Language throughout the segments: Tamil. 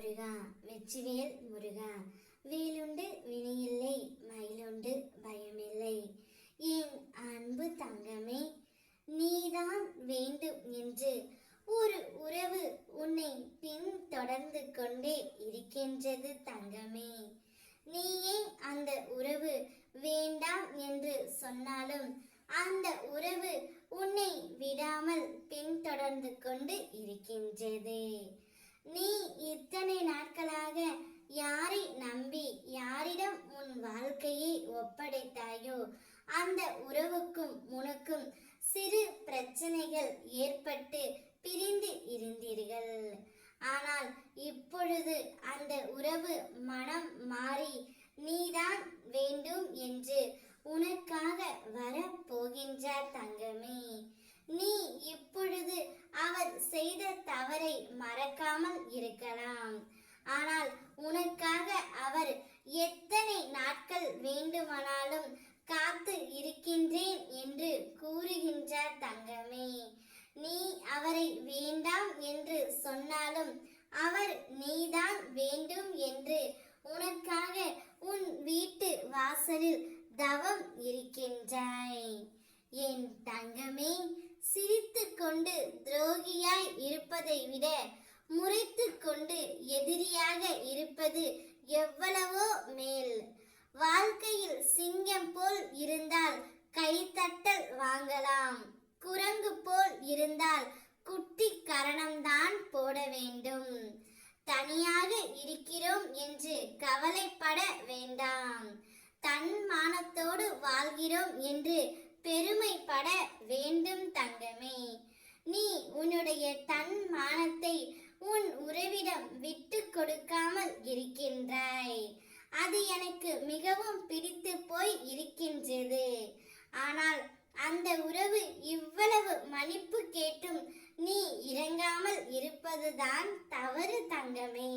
முருகா வெற்றிவேல் முருகா. வேலுண்டு வினையில்லை, மயிலுண்டு பயமில்லை. என் அன்பு தங்கமே, நீதான் வேண்டும் என்று ஒரு உறவு உன்னை பின்தொடர்ந்து கொண்டே இருக்கின்றது தங்கமே. நீயே அந்த உறவு வேண்டாம் என்று சொன்னாலும் அந்த உறவு உன்னை விடாமல் பின்தொடர்ந்து கொண்டு இருக்கின்றது. நீ இத்தனை நாட்களாக யாரை நம்பி யாரிடம் உன் வாழ்க்கையை ஒப்படைத்தாயோ அந்த உறவுக்கும் உனக்கும் சிறு பிரச்சனைகள் ஏற்பட்டு பிரிந்து இருந்தீர்கள். ஆனால் இப்பொழுது அந்த உறவு மனம் மாறி நீதான் வேண்டும் என்று உனக்காக வரப்போகின்றார் தங்கமே. நீ இப்பொழுது அவர் செய்த தவறை மறக்காமல் இருக்கலாம். ஆனால் உனக்காக அவர் எத்தனை நாட்கள் வேண்டுமானாலும் காத்து இருக்கின்றேன் என்று கூறுகின்றார் தங்கமே. நீ அவரை வேண்டாம் என்று சொன்னாலும் அவர் நீதான் வேண்டும் என்று உனக்காக உன் வீட்டு வாசலில் தவம் இருக்கின்றாய். என் தங்கமே, சிரித்து கொண்டு துரோகியாய் இருப்பதை விட முறைத்து கொண்டு எதிரியாக இருப்பது எவ்வளவோ மேல். வாழ்க்கையில் சிங்கம் போல் இருந்தால் கைத்தட்டல் வாங்கலாம், குரங்கு போல் இருந்தால் குட்டி கரணம்தான் போட வேண்டும். தனியாக இருக்கிறோம் என்று கவலைப்பட வேண்டாம். தன்மானத்தோடு வாழ்கிறோம் என்று பெருமைப்பட வேண்டும் தங்கமே. நீ உன்னுடைய தன்மானத்தை உன் உறவிடம் விட்டு கொடுக்காமல் இருக்கின்றாய். அது எனக்கு மிகவும் பிடித்து போய் இருக்கின்றது. ஆனால் அந்த உறவு இவ்வளவு மன்னிப்பு கேட்டும் நீ இறங்காமல் இருப்பதுதான் தவறு தங்கமே.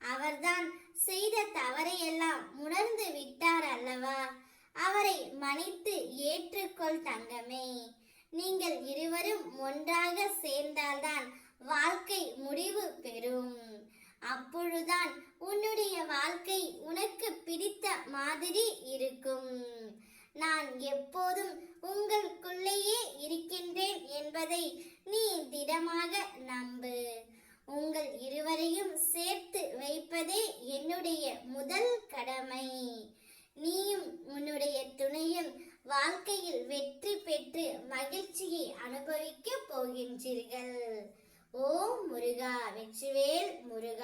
அவர்தான் செய்த தவறையெல்லாம் உணர்ந்து விட்டார் அல்லவா? அவரை மன்னித்து ஏற்றுக்கொள் தங்கமே. நீங்கள் இருவரும் ஒன்றாக சேர்ந்தால்தான் வாழ்க்கை முடிவு பெறும். அப்பொழுதுதான் உன்னுடைய வாழ்க்கை உனக்கு பிடித்த மாதிரி இருக்கும். நான் எப்போதும் உங்களுக்குள்ளேயே இருக்கின்றேன் என்பதை நீ திடமாக நம்பு. உங்கள் இருவரையும் சேர்த்து வைப்பதே என்னுடைய முதல் கடமை. நீயும் உன்னுடைய துணையும் வாழ்க்கையில் வெற்றி பெற்று மகிழ்ச்சியை அனுபவிக்க போகின்றீர்கள். ஓம் முருகா வெற்றிவேல் முருகா.